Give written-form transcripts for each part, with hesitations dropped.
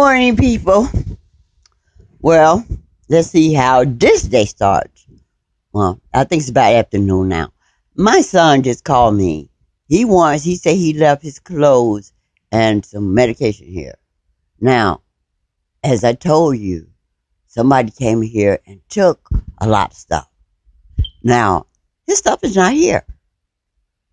morning, people. Well, let's see how this day starts. Well, I think it's about afternoon now. My son just called me. He said he left his clothes and some medication here. Now, as I told you, somebody came here and took a lot of stuff. Now, his stuff is not here.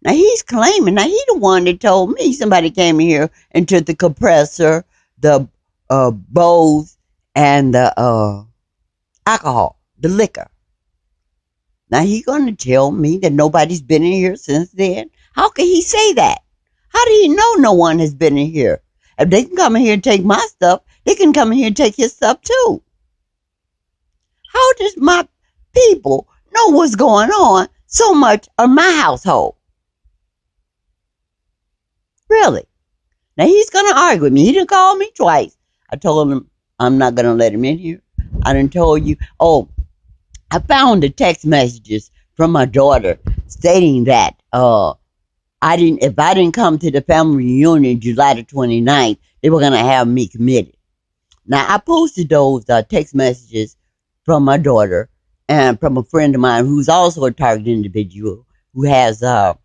Now, he's claiming, he the one that told me somebody came in here and took the compressor, the bowls, and the alcohol, the liquor. Now, he going to tell me that nobody's been in here since then? How can he say that? How do you know no one has been in here? If they can come in here and take my stuff, they can come in here and take his stuff too. How does my people know what's going on so much in my household? Really? Now, he's going to argue with me. He done called me twice. I told him I'm not going to let him in here. I done told you. Oh, I found the text messages from my daughter stating that if I didn't come to the family reunion July the 29th, they were going to have me committed. Now, I posted those text messages from my daughter and from a friend of mine who's also a target individual who has her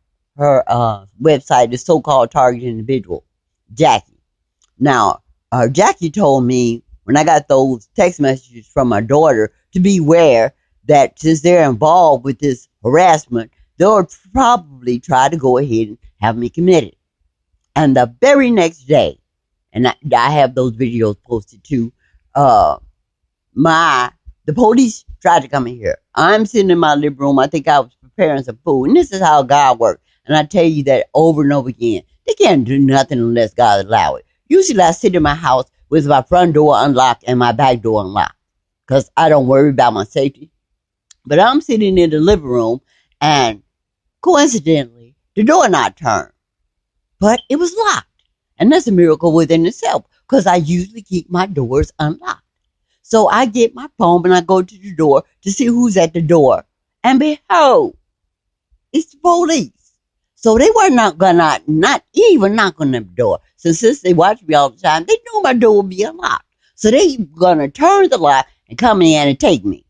website, the so-called target individual, Jackie. Now, Jackie told me when I got those text messages from my daughter to beware that since they're involved with this harassment, they'll probably try to go ahead and have me committed. And the very next day, and I have those videos posted too, the police tried to come in here. I'm sitting in my living room. I think I was preparing some food. And this is how God works. And I tell you that over and over again. They can't do nothing unless God allow it. Usually I sit in my house with my front door unlocked and my back door unlocked. Because I don't worry about my safety. But I'm sitting in the living room and coincidentally, the door not turned. But it was locked. And that's a miracle within itself. Because I usually keep my doors unlocked. So I get my phone and I go to the door to see who's at the door. And behold, it's the police. So they were not even knock on the door. So since they watch me all the time, they knew my door would be unlocked. So they gonna turn the lock and come in and take me.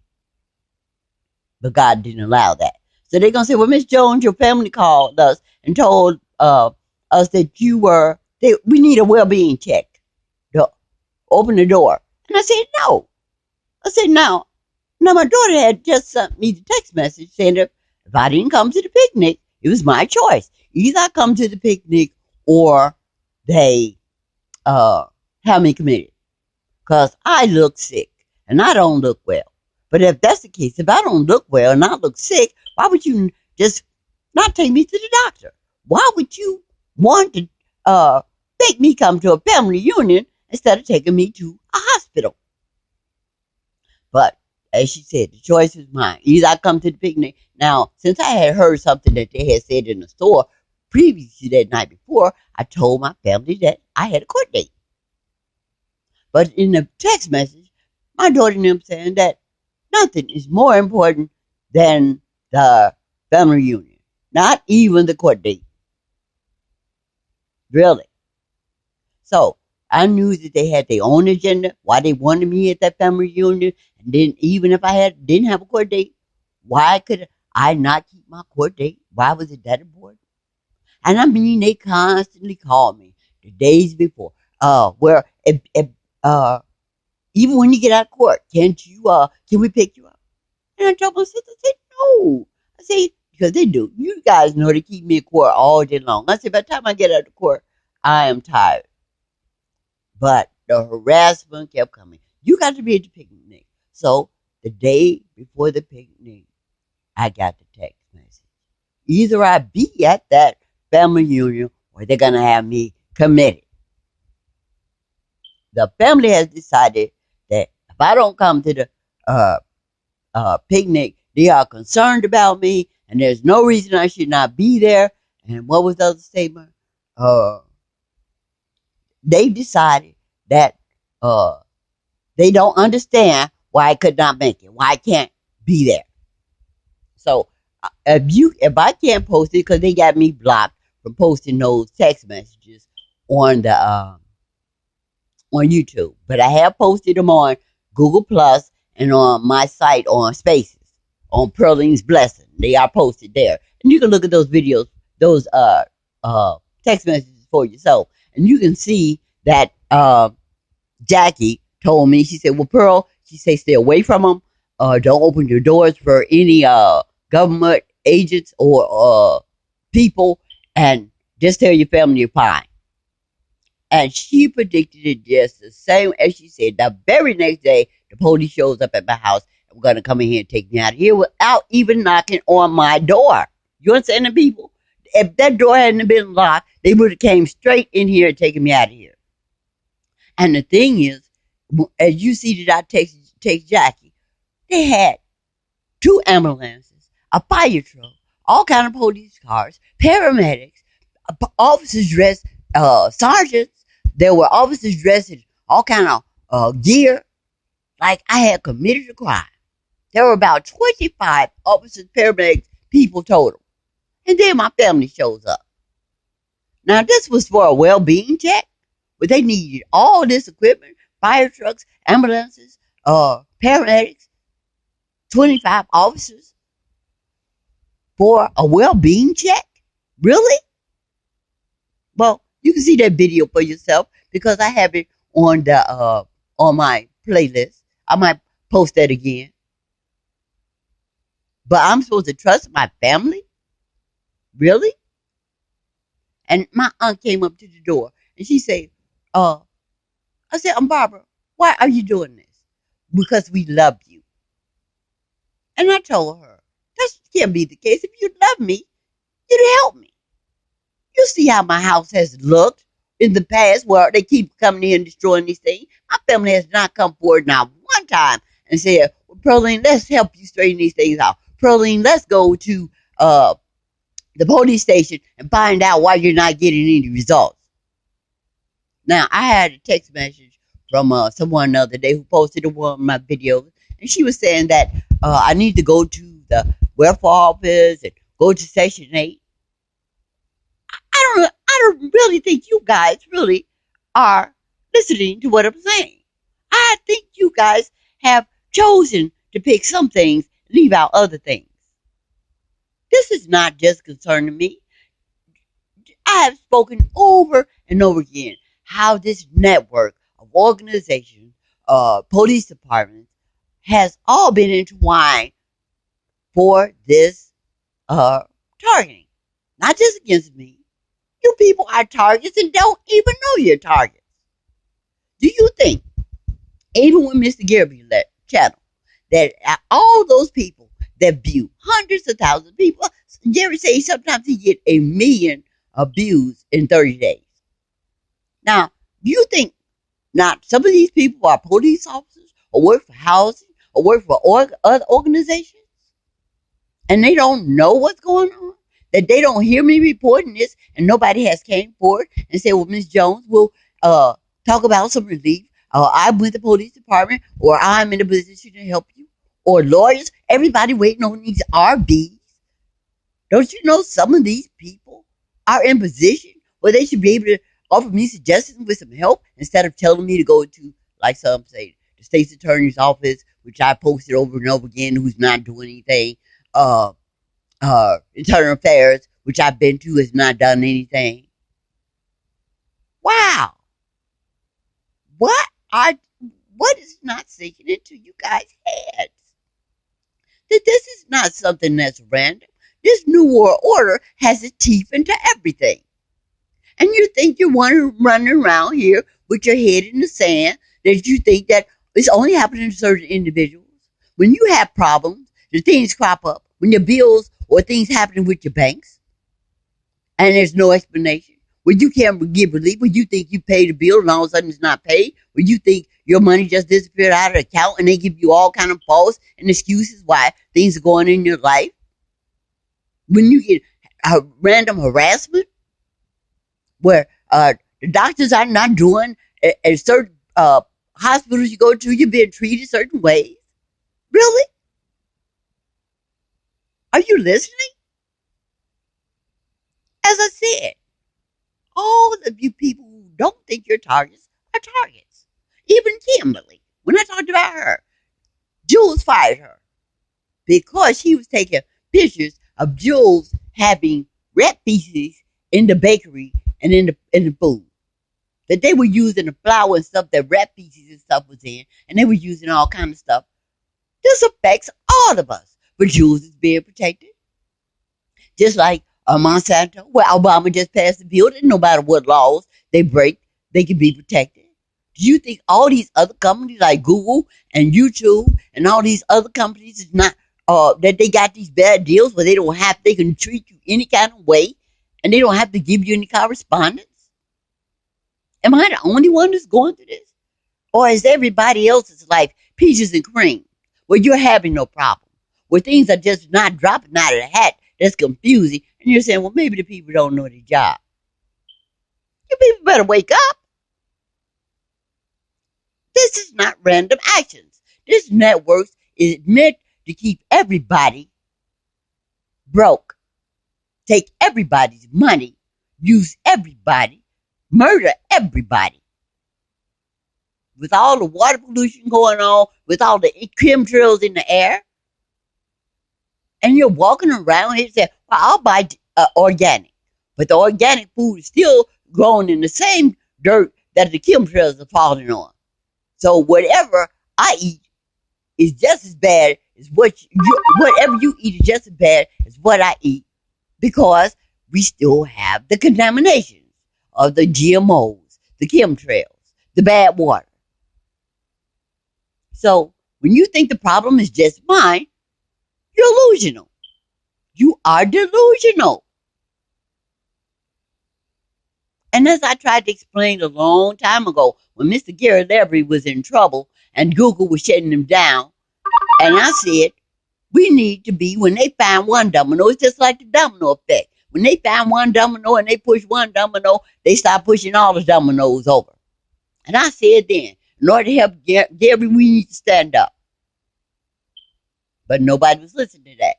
But God didn't allow that. So they're gonna say, well, Miss Jones, your family called us and told us that we need a well-being check. Open the door. And I said, no. I said, no. Now, my daughter had just sent me the text message saying that if I didn't come to the picnic, it was my choice. Either I come to the picnic or they have me committed. Because I look sick and I don't look well. But if that's the case, if I don't look well and I look sick, why would you just not take me to the doctor? Why would you want to make me come to a family reunion instead of taking me to a hospital? But as she said, the choice was mine. Either I come to the picnic. Now, since I had heard something that they had said in the store previously that night before, I told my family that I had a court date. But in the text message, my daughter and them saying that nothing is more important than the family reunion. Not even the court date. Really. So, I knew that they had their own agenda, why they wanted me at that family reunion. And then even if I didn't have a court date, why could I not keep my court date? Why was it that important? And I mean, they constantly called me the days before. Even when you get out of court, can we pick you up? And I told my sister, I said, no. I said, because they do. You guys know they keep me in court all day long. I said, by the time I get out of court, I am tired. But the harassment kept coming. You got to be at the picnic. So the day before the picnic, I got the text message. Either I be at that family reunion or they're going to have me committed. The family has decided that if I don't come to the picnic, they are concerned about me and there's no reason I should not be there. And what was the other statement? They decided that they don't understand why I could not make it, why I can't be there. So if I can't post it, because they got me blocked from posting those text messages on the on YouTube, but I have posted them on Google Plus and on my site on Spaces on Pearline's Blessing. They are posted there, and you can look at those videos, those uh text messages for yourself, and you can see that Jackie told me. She said, "Well, Pearl," she said, "stay away from them. Don't open your doors for any government agents or people, and just tell your family you're fine." And she predicted it just the same as she said. The very next day, the police shows up at my house and we're gonna come in here and take me out of here without even knocking on my door. You understand the people? If that door hadn't been locked, they would have came straight in here and taken me out of here. And the thing is, as you see that I text Jackie, they had two ambulances, a fire truck, all kind of police cars, paramedics, officers dressed, sergeants. There were officers dressed in all kind of gear, like I had committed a crime. There were about 25 officers, paramedics, people total. And then my family shows up. Now, this was for a well-being check, but they needed all this equipment, fire trucks, ambulances, paramedics, 25 officers for a well-being check? Really? Well, you can see that video for yourself because I have it on my playlist. I might post that again. But I'm supposed to trust my family? Really? And my aunt came up to the door and she said, I said, Barbara, why are you doing this? Because we love you. And I told her, that can't be the case. If you love me, you'd help me. You see how my house has looked in the past where they keep coming in and destroying these things. My family has not come forward not one time and said, well, Pearline, let's help you straighten these things out. Pearline, let's go to the police station and find out why you're not getting any results. Now, I had a text message from someone the other day who posted one of my videos, and she was saying that I need to go to the welfare office and go to Section 8. I don't really think you guys really are listening to what I'm saying. I think you guys have chosen to pick some things, leave out other things. This is not just concerning me. I have spoken over and over again how this network of organizations, police departments, has all been intertwined for this targeting. Not just against me. You people are targets and don't even know you're targets. Do you think, even with Mr. Garrity channel, that all those people that view hundreds of thousands of people, Jerry says sometimes he get 1,000,000 views in 30 days. Now, do you think not some of these people are police officers or work for housing or work for other organizations and they don't know what's going on? That they don't hear me reporting this and nobody has came forward and said, well, Ms. Jones, we'll talk about some relief. I'm with the police department or I'm in a position to help you. Or lawyers, everybody waiting on these RVs. Don't you know some of these people are in position where they should be able to offer me suggestions with some help instead of telling me to go to, like some say, the state's attorney's office, which I posted over and over again, who's not doing anything. Internal affairs, which I've been to, has not done anything. Wow. What is not sinking into you guys' heads? That this is not something that's random. This New World Order has its teeth into everything. And you think you're running around here with your head in the sand, that you think that it's only happening to certain individuals. When you have problems, the things crop up. When your bills or things happening with your banks, and there's no explanation. When you can't give relief, when you think you paid a bill and all of a sudden it's not paid, when you think your money just disappeared out of the account and they give you all kind of false and excuses why things are going in your life. When you get random harassment, where the doctors are not doing at certain hospitals you go to, you're being treated certain ways. Really? Are you listening? As I said, all of you people who don't think you're targets are targets. Kimberly. When I talked about her, Jules fired her because she was taking pictures of Jules having rat feces in the bakery and in the food that they were using the flour and stuff that rat feces and stuff was in, and they were using all kind of stuff. This affects all of us, but Jules is being protected, just like Monsanto, where Obama just passed the bill that no matter what laws they break, they can be protected. Do you think all these other companies like Google and YouTube and all these other companies is not that they got these bad deals where they can treat you any kind of way and they don't have to give you any correspondence? Am I the only one that's going through this? Or is everybody else's life peaches and cream where you're having no problem? Where things are just not dropping out of the hat that's confusing and you're saying, well, maybe the people don't know their job. You people better wake up. This is not random actions. This network is meant to keep everybody broke, take everybody's money, use everybody, murder everybody. With all the water pollution going on, with all the chemtrails in the air, and you're walking around here saying, well, I'll buy organic. But the organic food is still grown in the same dirt that the chemtrails are falling on. So whatever I eat is just as bad as whatever you eat is just as bad as what I eat, because we still have the contaminations of the GMOs, the chemtrails, the bad water. So when you think the problem is just mine, you're delusional. You are delusional. And as I tried to explain a long time ago, when Mr. Gary Larrabee was in trouble and Google was shutting him down, and I said, we need to be, when they find one domino, it's just like the domino effect. When they find one domino and they push one domino, they start pushing all the dominoes over. And I said then, in order to help Gary, we need to stand up. But nobody was listening to that.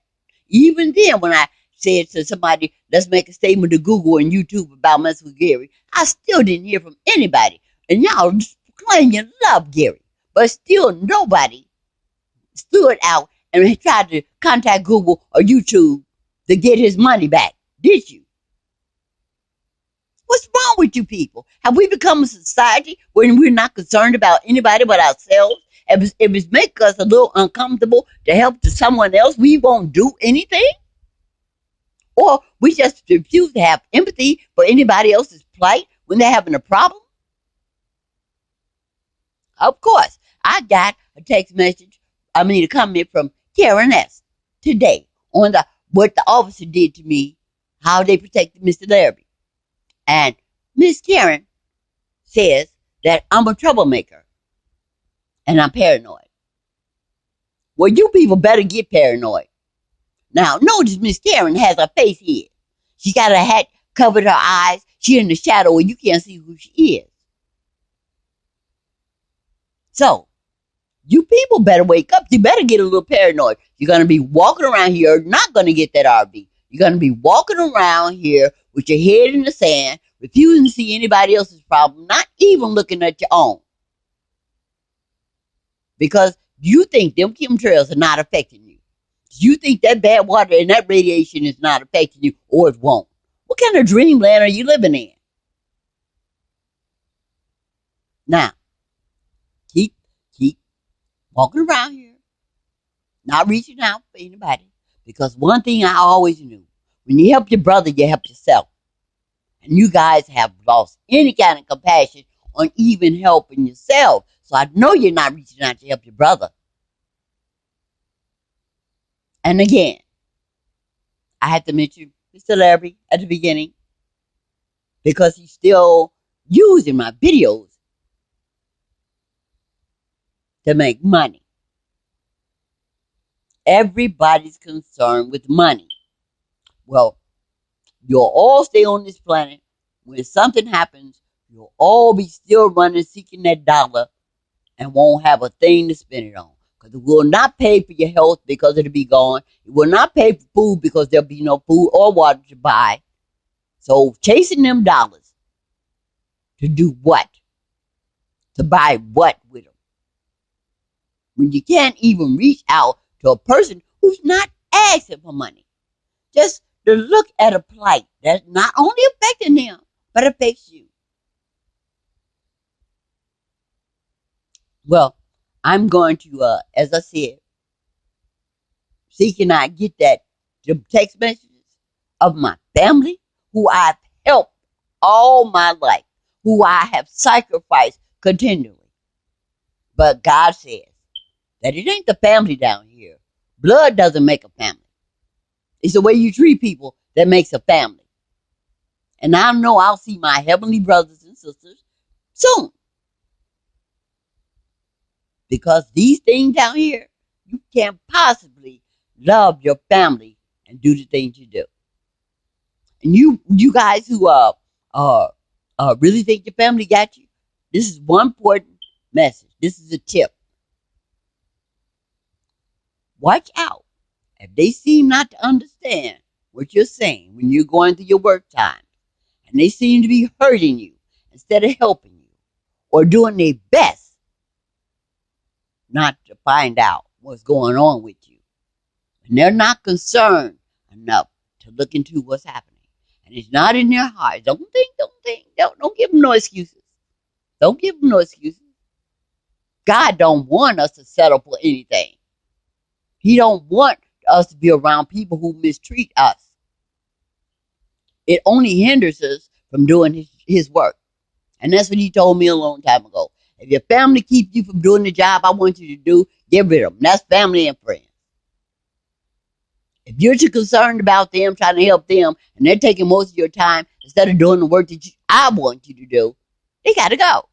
Even then, when I said to somebody, let's make a statement to Google and YouTube about messing with Gary, I still didn't hear from anybody. And y'all claim you love Gary, but still nobody stood out and tried to contact Google or YouTube to get his money back. Did you? What's wrong with you people? Have we become a society where we're not concerned about anybody but ourselves? If it makes us a little uncomfortable to help to someone else, we won't do anything? Or we just refuse to have empathy for anybody else's plight when they're having a problem? Of course, I got a comment from Karen S. today on what the officer did to me, how they protected Mr. Larrabee. And Miss Karen says that I'm a troublemaker and I'm paranoid. Well, you people better get paranoid. Now, notice Miss Karen has her face hid. She got her hat covered her eyes. She in the shadow and you can't see who she is. So, you people better wake up. You better get a little paranoid. You're going to be walking around here, not going to get that RV. You're going to be walking around here with your head in the sand, refusing to see anybody else's problem, not even looking at your own. Because you think them chemtrails are not affecting you. You think that bad water and that radiation is not affecting you, or it won't. What kind of dreamland are you living in? Now, keep walking around here, not reaching out for anybody. Because one thing I always knew, when you help your brother, you help yourself. And you guys have lost any kind of compassion on even helping yourself. So I know you're not reaching out to help your brother. And again, I had to mention Mr. Larrabee at the beginning because he's still using my videos to make money. Everybody's concerned with money. Well, you'll all stay on this planet. When something happens, you'll all be still running, seeking that dollar and won't have a thing to spend it on. Because it will not pay for your health because it'll be gone. It will not pay for food because there'll be no food or water to buy. So chasing them dollars to do what? To buy what with them? when you can't even reach out to a person who's not asking for money. Just to look at a plight that's not only affecting them, but affects you. Well, I'm going to, as I said, see can I get the text messages of my family who I've helped all my life, who I have sacrificed continually. But God says that it ain't the family down here. Blood doesn't make a family. It's the way you treat people that makes a family. And I know I'll see my heavenly brothers and sisters soon. Because these things down here, you can't possibly love your family and do the things you do. And you guys who uh really think your family got you, this is one important message. This is a tip. Watch out. If they seem not to understand what you're saying when you're going through your work time, and they seem to be hurting you instead of helping you, or doing their best not to find out what's going on with you, and they're not concerned enough to look into what's happening, and it's not in their heart, don't think, don't give them no excuses. Don't give them no excuses. God don't want us to settle for anything. He don't want us to be around people who mistreat us. It only hinders us from doing his work. And that's what he told me a long time ago. If your family keeps you from doing the job I want you to do, get rid of them. That's family and friends. If you're too concerned about them, trying to help them, and they're taking most of your time instead of doing the work that I want you to do, they got to go.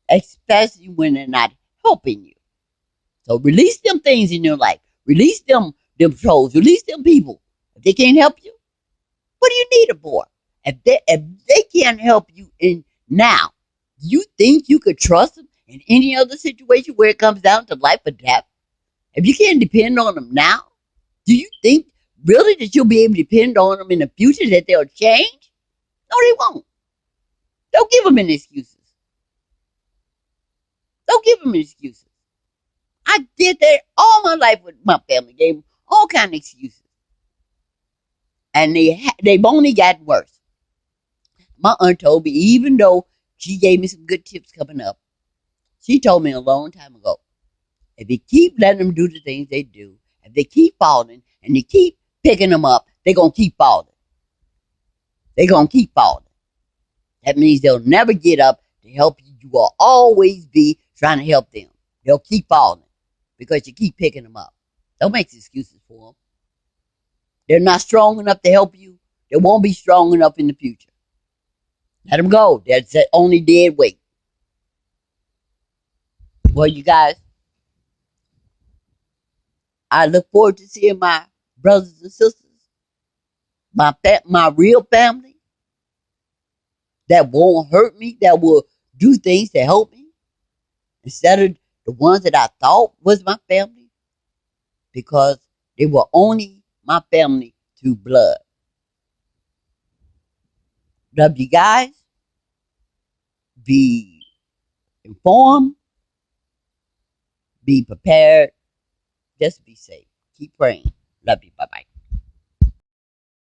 Especially when they're not helping you. So release them things in your life. Release them trolls. Release them people. If they can't help you, what do you need it for? If they can't help you in now, do you think you could trust them in any other situation where it comes down to life or death? If you can't depend on them now, do you think really that you'll be able to depend on them in the future, that they'll change? No, they won't. Don't give them any excuses. Don't give them any excuses. I did that all my life with my family. Gave them all kind of excuses. And they've only gotten worse. My aunt told me, even though she gave me some good tips coming up, she told me a long time ago, if you keep letting them do the things they do, if they keep falling and you keep picking them up, they're going to keep falling. They're going to keep falling. That means they'll never get up to help you. You will always be trying to help them. They'll keep falling because you keep picking them up. Don't make excuses for them. They're not strong enough to help you. They won't be strong enough in the future. Let them go. That's only dead weight. Well, you guys, I look forward to seeing my brothers and sisters, my real family that won't hurt me, that will do things to help me instead of the ones that I thought was my family, because they were only my family through blood. Love you guys. Be informed. Be prepared. Just be safe. Keep praying. Love you. Bye bye.